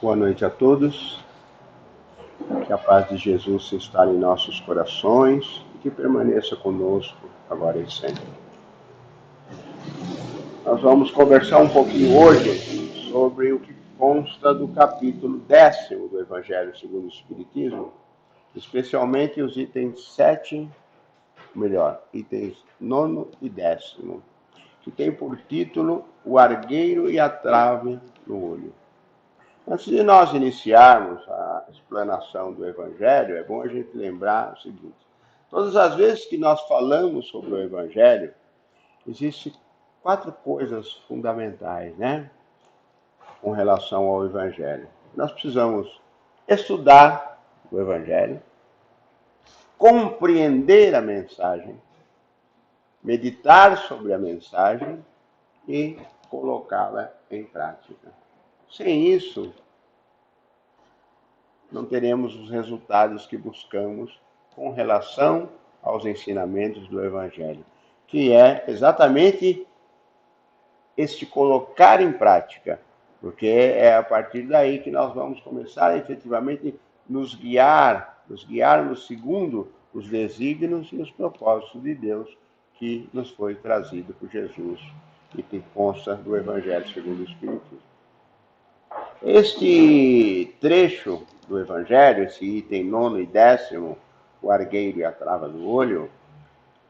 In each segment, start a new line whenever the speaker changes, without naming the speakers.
Boa noite a todos. Que a paz de Jesus se instale em nossos corações e que permaneça conosco agora e sempre. Nós vamos conversar um pouquinho hoje sobre o que consta do capítulo 10º do Evangelho segundo o Espiritismo, especialmente os itens 9º e 10º, que tem por título O Argueiro e a Trave no Olho. Antes de nós iniciarmos a explanação do Evangelho, é bom a gente lembrar o seguinte: todas as vezes que nós falamos sobre o Evangelho, existem 4 coisas fundamentais, né? Com relação ao Evangelho. Nós precisamos estudar o Evangelho, compreender a mensagem, meditar sobre a mensagem e colocá-la em prática. Sem isso, não teremos os resultados que buscamos com relação aos ensinamentos do Evangelho, que é exatamente este colocar em prática, porque é a partir daí que nós vamos começar a efetivamente nos guiarmos segundo os desígnios e os propósitos de Deus que nos foi trazido por Jesus e que consta do Evangelho segundo o Espiritismo. Este trecho do Evangelho, esse item 9º e 10º, o argueiro e a trava do olho,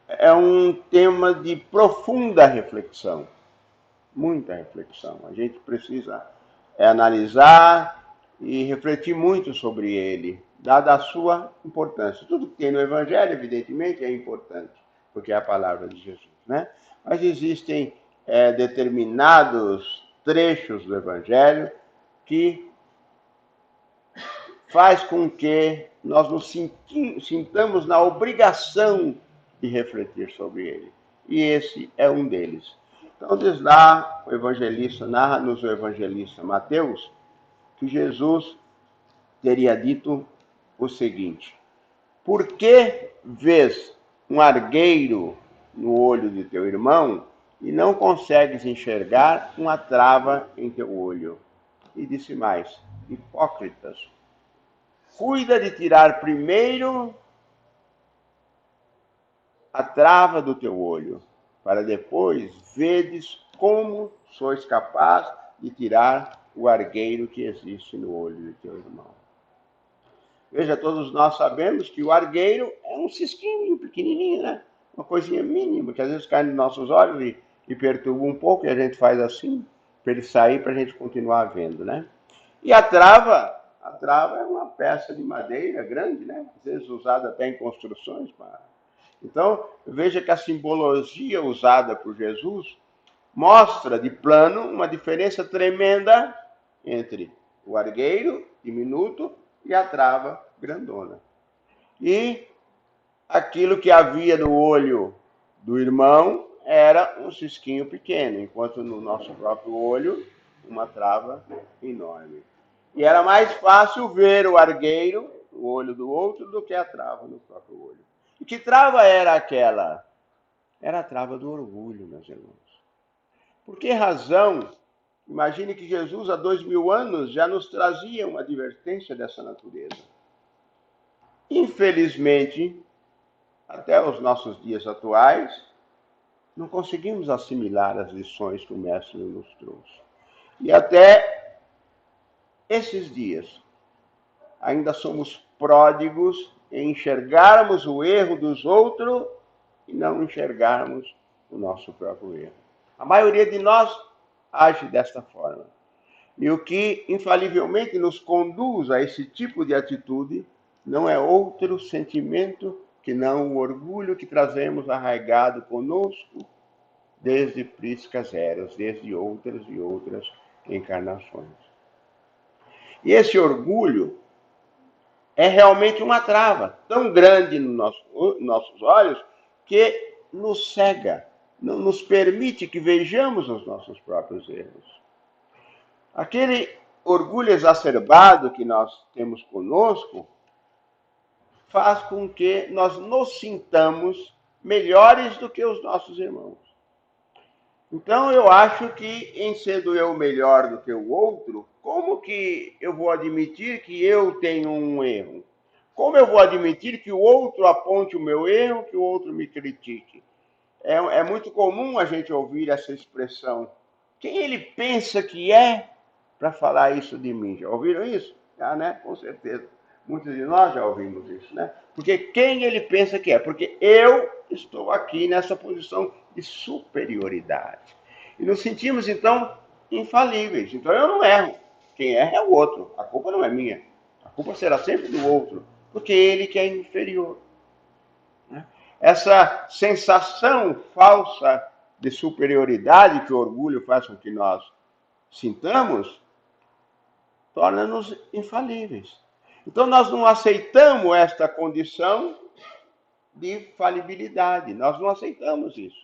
é um tema de profunda reflexão, muita reflexão. A gente precisa analisar e refletir muito sobre ele, dada a sua importância. Tudo que tem no Evangelho, evidentemente, é importante, porque é a palavra de Jesus, né? Mas existem determinados trechos do Evangelho que faz com que nós nos sintamos na obrigação de refletir sobre ele. E esse é um deles. Então, diz lá, o evangelista, narra-nos o evangelista Mateus, que Jesus teria dito o seguinte: por que vês um argueiro no olho de teu irmão e não consegues enxergar uma trava em teu olho? E disse mais: hipócritas, cuida de tirar primeiro a trava do teu olho, para depois vedes como sois capaz de tirar o argueiro que existe no olho de teu irmão. Veja, todos nós sabemos que o argueiro é um cisquinho pequenininho, né? Uma coisinha mínima, que às vezes cai nos nossos olhos e perturba um pouco, e a gente faz assim, para ele sair, para a gente continuar vendo, né? E a trava é uma peça de madeira grande, né? Às vezes usada até em construções. Então, veja que a simbologia usada por Jesus mostra de plano uma diferença tremenda entre o argueiro diminuto e a trava grandona. E aquilo que havia no olho do irmão era um cisquinho pequeno, enquanto no nosso próprio olho, uma trava enorme. E era mais fácil ver o argueiro no olho do outro do que a trava no próprio olho. E que trava era aquela? Era a trava do orgulho, meus irmãos. Por que razão? Imagine que Jesus, há 2000 anos, já nos trazia uma advertência dessa natureza. Infelizmente, até os nossos dias atuais, não conseguimos assimilar as lições que o Mestre nos trouxe. E até esses dias, ainda somos pródigos em enxergarmos o erro dos outros e não enxergarmos o nosso próprio erro. A maioria de nós age desta forma. E o que infalivelmente nos conduz a esse tipo de atitude não é outro sentimento que não o orgulho que trazemos arraigado conosco desde priscas eras, desde outras e outras encarnações. E esse orgulho é realmente uma trava tão grande nos nossos olhos que nos cega, não nos permite que vejamos os nossos próprios erros. Aquele orgulho exacerbado que nós temos conosco faz com que nós nos sintamos melhores do que os nossos irmãos. Então, eu acho que, em sendo eu melhor do que o outro, como que eu vou admitir que eu tenho um erro? Como eu vou admitir que o outro aponte o meu erro, que o outro me critique? É muito comum a gente ouvir essa expressão. Quem ele pensa que é para falar isso de mim? Já ouviram isso? Já, né? Com certeza. Muitos de nós já ouvimos isso, né? Porque quem ele pensa que é? Porque eu estou aqui nessa posição de superioridade. E nos sentimos, então, infalíveis. Então eu não erro. Quem erra é o outro. A culpa não é minha. A culpa será sempre do outro. Porque ele que é inferior. Essa sensação falsa de superioridade que o orgulho faz com que nós sintamos, torna-nos infalíveis. Então, nós não aceitamos esta condição de falibilidade, nós não aceitamos isso.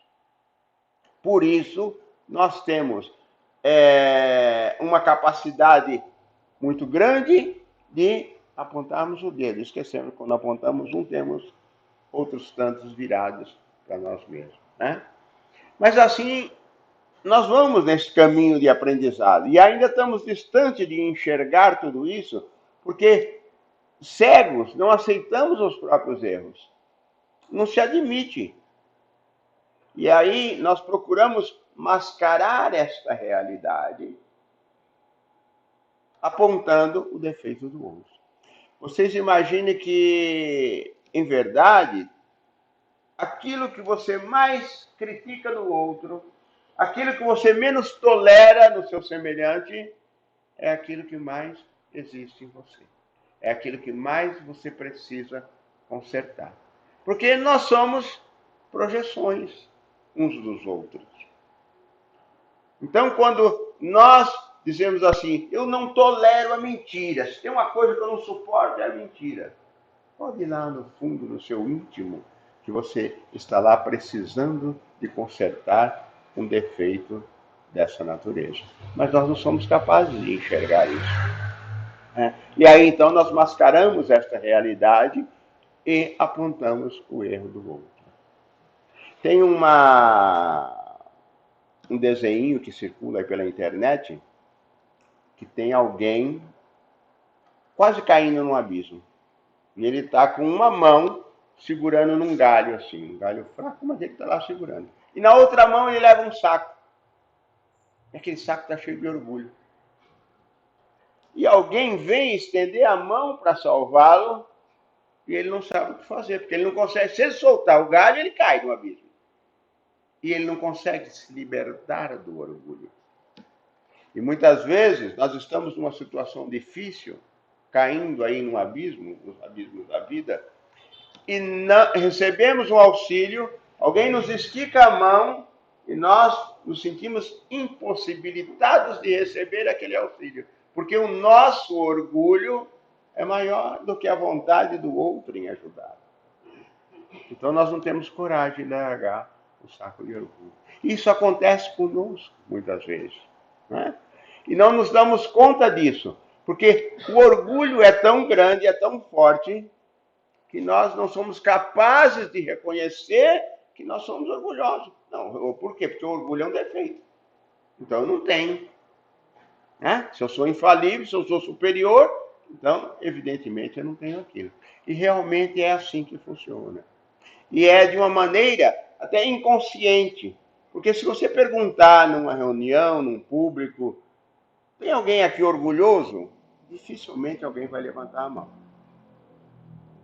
Por isso, nós temos uma capacidade muito grande de apontarmos o dedo. Esquecemos, quando apontamos um, temos outros tantos virados para nós mesmos, né? Mas assim, nós vamos nesse caminho de aprendizado e ainda estamos distantes de enxergar tudo isso, porque cegos não aceitamos os próprios erros, não se admite. E aí nós procuramos mascarar esta realidade, apontando o defeito do outro. Vocês imaginem que, em verdade, aquilo que você mais critica no outro, aquilo que você menos tolera no seu semelhante, é aquilo que mais existe em você. É aquilo que mais você precisa consertar. Porque nós somos projeções uns dos outros. Então, quando nós dizemos assim, eu não tolero a mentira, se tem uma coisa que eu não suporto é a mentira, pode ir lá no fundo, no seu íntimo, que você está lá precisando de consertar um defeito dessa natureza. Mas nós não somos capazes de enxergar isso. E aí, então, nós mascaramos esta realidade e apontamos o erro do outro. Tem um desenho que circula aí pela internet que tem alguém quase caindo num abismo. E ele está com uma mão segurando num galho, assim, um galho fraco, mas ele está lá segurando. E na outra mão ele leva um saco. E aquele saco está cheio de orgulho. E alguém vem estender a mão para salvá-lo e ele não sabe o que fazer, porque ele não consegue. Se ele soltar o galho, ele cai no abismo. E ele não consegue se libertar do orgulho. E muitas vezes nós estamos numa situação difícil, caindo aí num abismo, nos abismos da vida, e não, recebemos um auxílio, alguém nos estica a mão e nós nos sentimos impossibilitados de receber aquele auxílio, porque o nosso orgulho é maior do que a vontade do outro em ajudar. Então nós não temos coragem de largar o saco de orgulho. Isso acontece conosco muitas vezes, né? E não nos damos conta disso, porque o orgulho é tão grande, é tão forte, que nós não somos capazes de reconhecer que nós somos orgulhosos. Não, por quê? Porque o orgulho é um defeito. Então eu não tenho. Né? Se eu sou infalível, se eu sou superior, então, evidentemente, eu não tenho aquilo. E realmente é assim que funciona. E é de uma maneira até inconsciente. Porque se você perguntar numa reunião, num público, tem alguém aqui orgulhoso? Dificilmente alguém vai levantar a mão.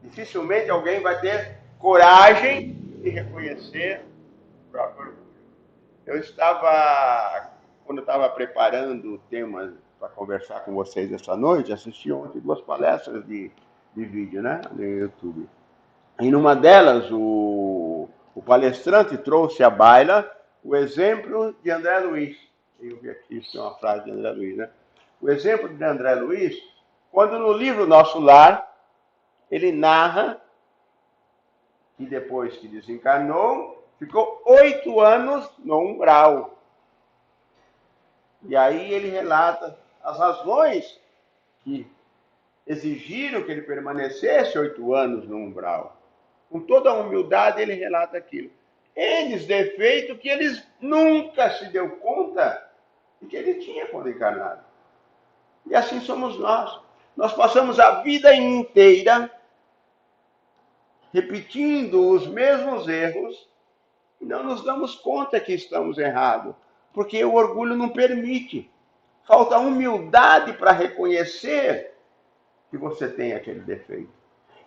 Dificilmente alguém vai ter coragem de reconhecer o próprio orgulho. Eu estava, quando eu estava preparando o tema para conversar com vocês essa noite, assisti ontem 2 palestras de vídeo, né, no YouTube. E numa delas, o palestrante trouxe à baila o exemplo de André Luiz. Eu vi aqui, isso é uma frase de André Luiz, né? O exemplo de André Luiz, quando no livro Nosso Lar, ele narra que depois que desencarnou, ficou 8 anos no umbral. E aí ele relata as razões que exigiram que ele permanecesse 8 anos no umbral. Com toda a humildade, ele relata aquilo. Eles defeitos que eles nunca se deu conta de que ele tinha quando encarnado. E assim somos nós. Nós passamos a vida inteira repetindo os mesmos erros e não nos damos conta que estamos errados, porque o orgulho não permite. Falta humildade para reconhecer que você tem aquele defeito.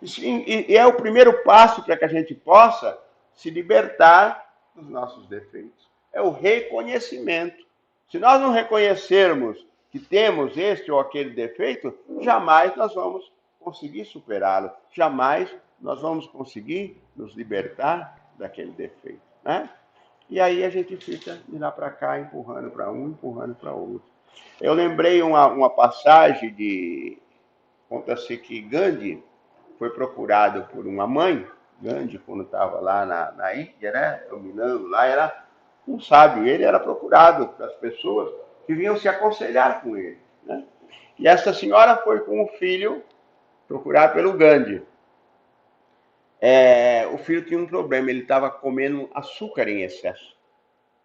E é o primeiro passo para que a gente possa se libertar dos nossos defeitos. É o reconhecimento. Se nós não reconhecermos que temos este ou aquele defeito, jamais nós vamos conseguir superá-lo. Jamais nós vamos conseguir nos libertar daquele defeito, né? E aí a gente fica de lá para cá, empurrando para um, empurrando para outro. Eu lembrei uma passagem de... Conta-se que Gandhi foi procurado por uma mãe. Gandhi, quando estava lá na Índia, né, dominando lá, era um sábio. Ele era procurado pelas pessoas que vinham se aconselhar com ele, né? E essa senhora foi com o filho procurar pelo Gandhi. O filho tinha um problema, ele estava comendo açúcar em excesso.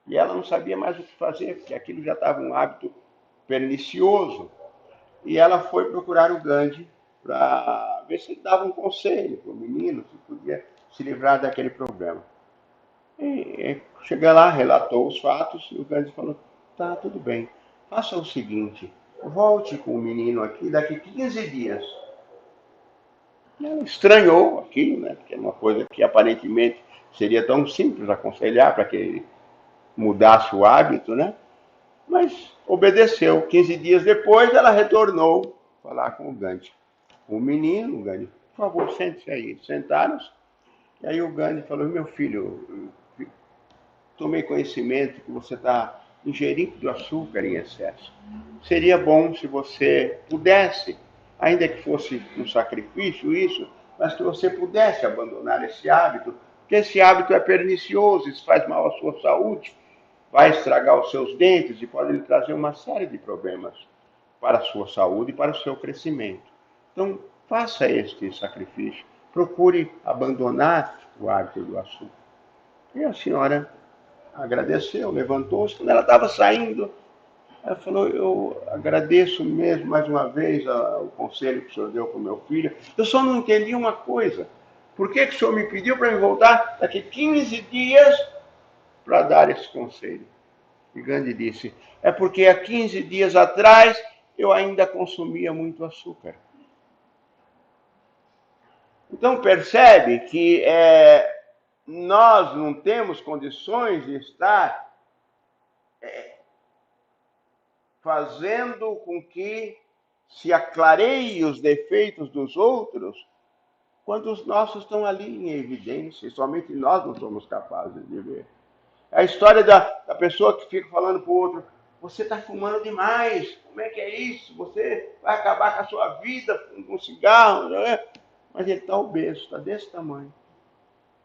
E ela não sabia mais o que fazer, porque aquilo já estava um hábito pernicioso. E ela foi procurar o Gandhi para ver se ele dava um conselho para o menino, se podia se livrar daquele problema. E chega lá, relatou os fatos, e o Gandhi falou, tá, tudo bem, faça o seguinte, volte com o menino aqui daqui 15 dias. Ela estranhou aquilo, né? Porque é uma coisa que aparentemente seria tão simples aconselhar para que ele mudasse o hábito, né? Mas obedeceu. 15 dias depois, ela retornou falar com o Gandhi. O menino, o Gandhi, por favor, sente-se aí. Sentaram-se. E aí o Gandhi falou, meu filho, tomei conhecimento que você está ingerindo açúcar em excesso. Seria bom se você pudesse, ainda que fosse um sacrifício isso, mas que você pudesse abandonar esse hábito, porque esse hábito é pernicioso, isso faz mal à sua saúde, vai estragar os seus dentes e pode lhe trazer uma série de problemas para a sua saúde e para o seu crescimento. Então, faça este sacrifício. Procure abandonar o hábito do açúcar. E a senhora agradeceu, levantou-se. Quando ela estava saindo, ela falou, eu agradeço mesmo mais uma vez o conselho que o senhor deu para o meu filho. Eu só não entendi uma coisa. Por que o senhor me pediu para eu voltar daqui 15 dias para dar esse conselho? E Gandhi disse, é porque há 15 dias atrás eu ainda consumia muito açúcar. Então percebe que nós não temos condições de estar fazendo com que se aclareie os defeitos dos outros, quando os nossos estão ali em evidência, e somente nós não somos capazes de ver. É a história da pessoa que fica falando para o outro, você está fumando demais, como é que é isso? Você vai acabar com a sua vida com um cigarro, não é? Mas ele está obeso, está desse tamanho,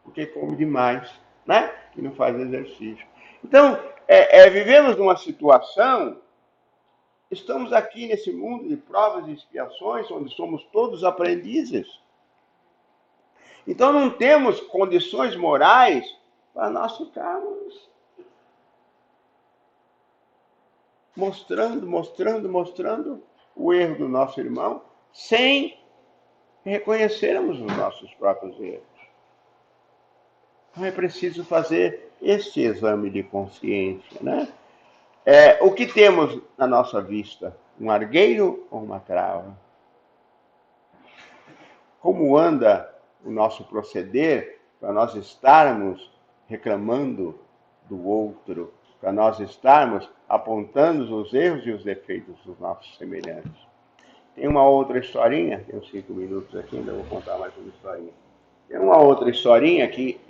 porque come demais, né? E não faz exercício. Então, vivemos numa situação, estamos aqui nesse mundo de provas e expiações, onde somos todos aprendizes. Então não temos condições morais para nós ficarmos mostrando o erro do nosso irmão, sem reconhecermos os nossos próprios erros. Então é preciso fazer este exame de consciência, né? O que temos na nossa vista? Um argueiro ou uma trava? Como anda o nosso proceder para nós estarmos reclamando do outro, para nós estarmos apontando os erros e os defeitos dos nossos semelhantes? Tem uma outra historinha, tenho 5 minutos aqui, ainda vou contar mais uma historinha. Tem uma outra historinha que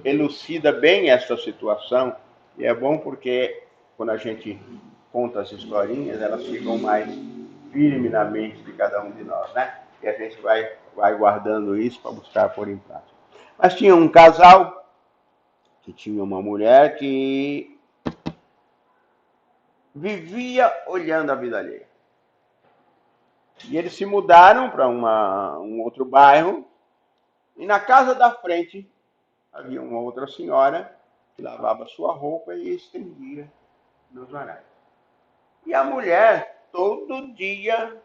elucida bem essa situação, e é bom porque quando a gente conta as historinhas, elas ficam mais firmes na mente de cada um de nós, né? E a gente vai guardando isso para buscar pôr em prática. Mas tinha um casal que tinha uma mulher que vivia olhando a vida alheia. E eles se mudaram para um outro bairro, e na casa da frente havia uma outra senhora lavava sua roupa e estendia nos varais. E a mulher, todo dia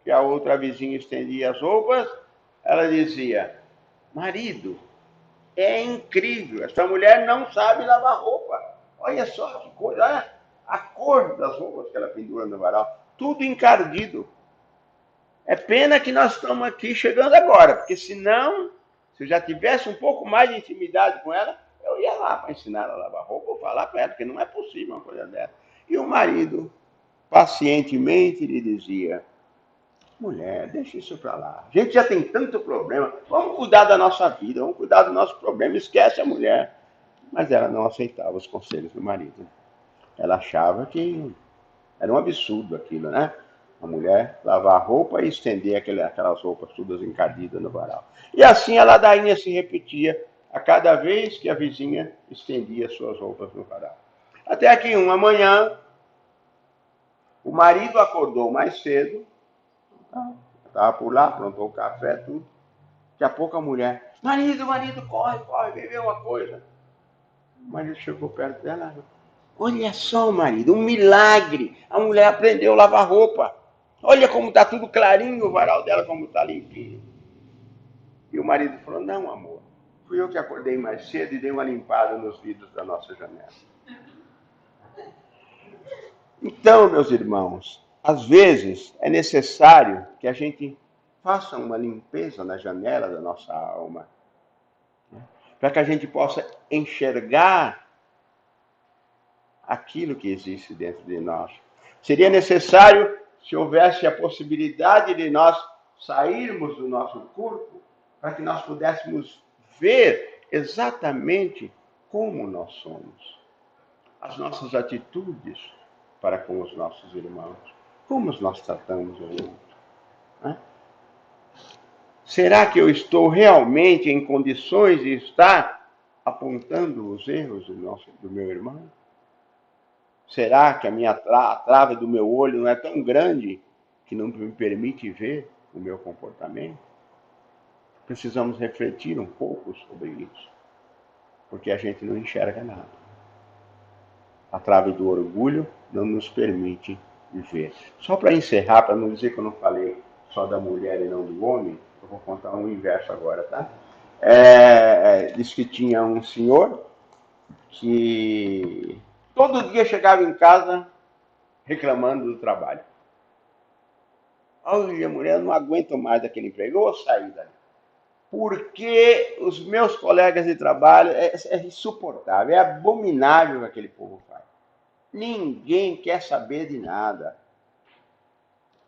que a outra vizinha estendia as roupas, ela dizia: marido, é incrível, essa mulher não sabe lavar roupa. Olha só que coisa, olha a cor das roupas que ela pendura no varal, tudo encardido. É pena que nós estamos aqui chegando agora, porque senão, se eu já tivesse um pouco mais de intimidade com ela, eu ia lá para ensinar ela a lavar roupa ou falar para ela, porque não é possível uma coisa dessa. E o marido, pacientemente, lhe dizia: mulher, deixa isso para lá. A gente já tem tanto problema. Vamos cuidar da nossa vida, vamos cuidar do nosso problema. Esquece a mulher. Mas ela não aceitava os conselhos do marido. Ela achava que era um absurdo aquilo, né? A mulher lavar a roupa e estender aquelas roupas todas encardidas no varal. E assim a ladainha se repetia a cada vez que a vizinha estendia suas roupas no varal. Até que uma manhã, o marido acordou mais cedo, estava por lá, aprontou o café, tudo. Daqui a pouco a mulher: marido, corre, bebeu uma coisa. O marido chegou perto dela: olha só, marido, um milagre. A mulher aprendeu a lavar roupa. Olha como está tudo clarinho, o varal dela como está limpinho. E o marido falou: não, amor, fui eu que acordei mais cedo e dei uma limpada nos vidros da nossa janela. Então, meus irmãos, às vezes é necessário que a gente faça uma limpeza na janela da nossa alma, para que a gente possa enxergar aquilo que existe dentro de nós. Seria necessário, se houvesse a possibilidade de nós sairmos do nosso corpo, para que nós pudéssemos ver exatamente como nós somos, as nossas atitudes para com os nossos irmãos, como nós tratamos o outro. Né? Será que eu estou realmente em condições de estar apontando os erros do meu irmão? Será que a trave do meu olho não é tão grande que não me permite ver o meu comportamento? Precisamos refletir um pouco sobre isso, porque a gente não enxerga nada. A trave do orgulho não nos permite ver. Só para encerrar, para não dizer que eu não falei só da mulher e não do homem, eu vou contar um inverso agora, tá? Diz que tinha um senhor que todo dia chegava em casa reclamando do trabalho. Olha, mulher, eu não aguento mais aquele emprego, eu vou sair dali. Porque os meus colegas de trabalho é insuportável, é abominável o que aquele povo faz. Ninguém quer saber de nada.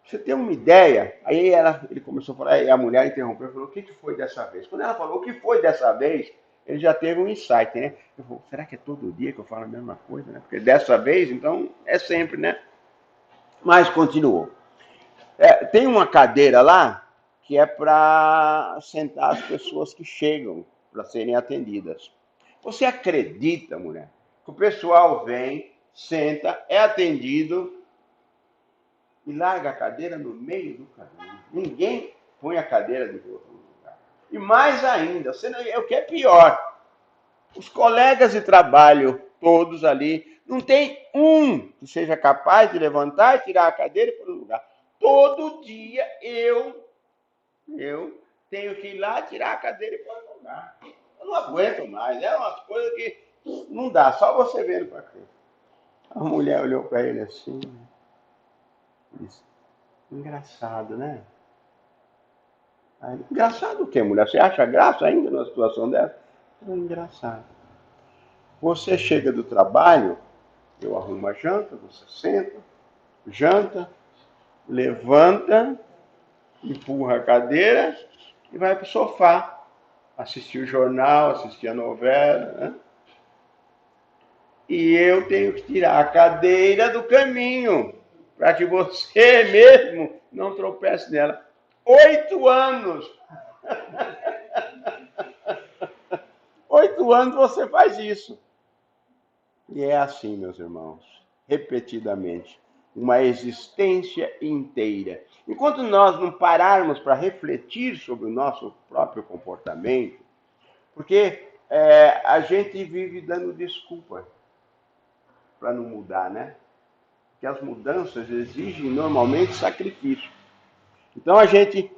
Você tem uma ideia? Aí ele começou a falar, e a mulher interrompeu e falou: o que foi dessa vez? Quando ela falou o que foi dessa vez, ele já teve um insight, né? Eu falei: será que é todo dia que eu falo a mesma coisa, né? Porque dessa vez, então, é sempre, né? Mas continuou. Tem uma cadeira lá que é para sentar as pessoas que chegam para serem atendidas. Você acredita, mulher, que o pessoal vem, senta, é atendido e larga a cadeira no meio do caminho? Ninguém põe a cadeira de volta no lugar. E mais ainda, o que é pior, os colegas de trabalho todos ali, não tem um que seja capaz de levantar e tirar a cadeira e pôr no lugar. Todo dia eu tenho que ir lá, tirar a cadeira e pôr no lugar. Eu não aguento mais. É umas coisas que não dá, só você vendo para frente. A mulher olhou para ele assim e disse: engraçado, né? Aí, engraçado o quê, mulher? Você acha graça ainda numa situação dessa? Engraçado. Você chega do trabalho, eu arrumo a janta, você senta, janta, levanta, empurra a cadeira e vai para o sofá, assistir o jornal, assistir a novela, né? E eu tenho que tirar a cadeira do caminho, para que você mesmo não tropece nela. 8 anos! 8 anos você faz isso. E é assim, meus irmãos, repetidamente, uma existência inteira. Enquanto nós não pararmos para refletir sobre o nosso próprio comportamento, porque a gente vive dando desculpa para não mudar, né? Porque as mudanças exigem normalmente sacrifício. Então a gente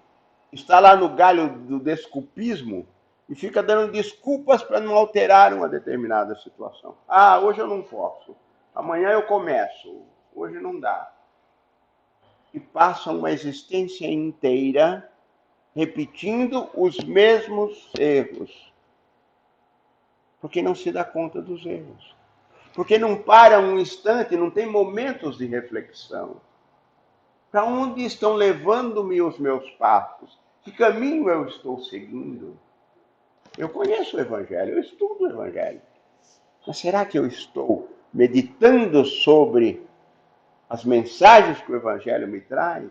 está lá no galho do desculpismo e fica dando desculpas para não alterar uma determinada situação. Ah, hoje eu não posso. Amanhã eu começo. Hoje não dá. E passa uma existência inteira repetindo os mesmos erros. Porque não se dá conta dos erros. Porque não para um instante, não tem momentos de reflexão. Para onde estão levando-me os meus passos? Que caminho eu estou seguindo? Eu conheço o Evangelho, eu estudo o Evangelho. Mas será que eu estou meditando sobre as mensagens que o Evangelho me traz?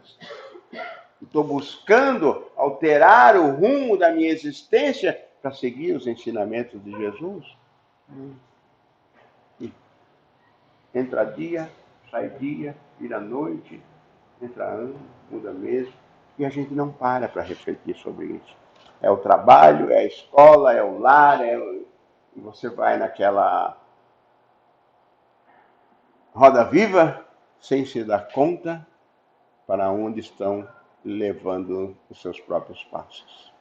Estou buscando alterar o rumo da minha existência para seguir os ensinamentos de Jesus? E entra dia, sai dia, vira noite, entra ano, muda mês, e a gente não para refletir sobre isso. É o trabalho, é a escola, é o lar, e você vai naquela roda viva sem se dar conta para onde estão levando os seus próprios passos.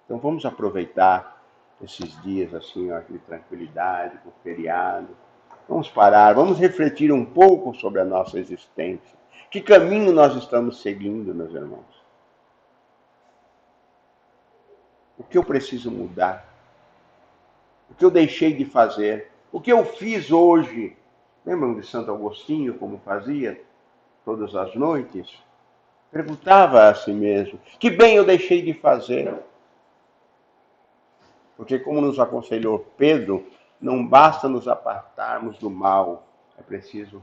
Então vamos aproveitar esses dias assim, ó, de tranquilidade, com feriado. Vamos parar, vamos refletir um pouco sobre a nossa existência. Que caminho nós estamos seguindo, meus irmãos? O que eu preciso mudar? O que eu deixei de fazer? O que eu fiz hoje? Lembram de Santo Agostinho, como fazia todas as noites? Perguntava a si mesmo: que bem eu deixei de fazer? Porque, como nos aconselhou Pedro, não basta nos apartarmos do mal, é preciso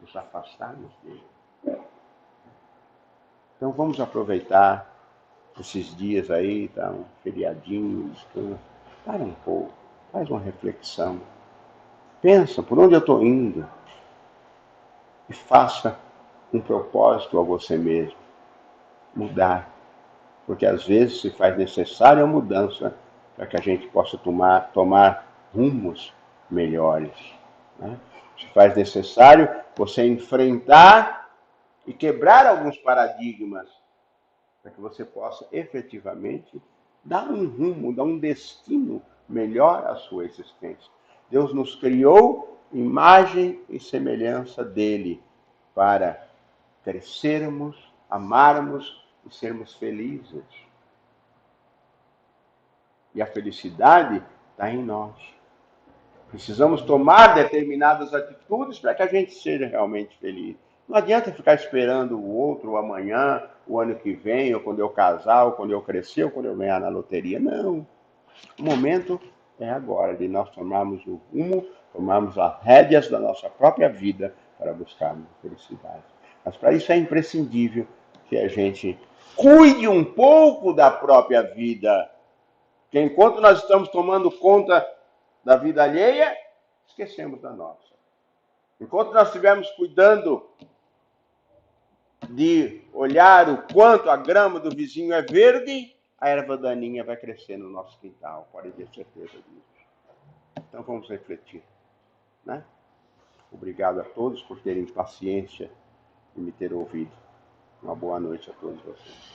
nos afastarmos dele. Então vamos aproveitar esses dias aí, tá um feriadinho, descanso. Para um pouco, faz uma reflexão. Pensa por onde eu estou indo e faça um propósito a você mesmo. Mudar. Porque às vezes se faz necessária a mudança para que a gente possa tomar rumos melhores. Né? Se faz necessário você enfrentar e quebrar alguns paradigmas para que você possa efetivamente dar um rumo, dar um destino melhor à sua existência. Deus nos criou imagem e semelhança dele para crescermos, amarmos e sermos felizes. E a felicidade está em nós. Precisamos tomar determinadas atitudes para que a gente seja realmente feliz. Não adianta ficar esperando o outro, o amanhã, o ano que vem, ou quando eu casar, ou quando eu crescer, ou quando eu ganhar na loteria. Não. O momento é agora de nós tomarmos o rumo, tomarmos as rédeas da nossa própria vida para buscarmos a felicidade. Mas para isso é imprescindível que a gente cuide um pouco da própria vida. Porque enquanto nós estamos tomando conta da vida alheia, esquecemos da nossa. Enquanto nós estivermos cuidando de olhar o quanto a grama do vizinho é verde, a erva daninha vai crescer no nosso quintal, pode ter certeza disso. Então vamos refletir. Né? Obrigado a todos por terem paciência e me ter ouvido. Uma boa noite a todos vocês.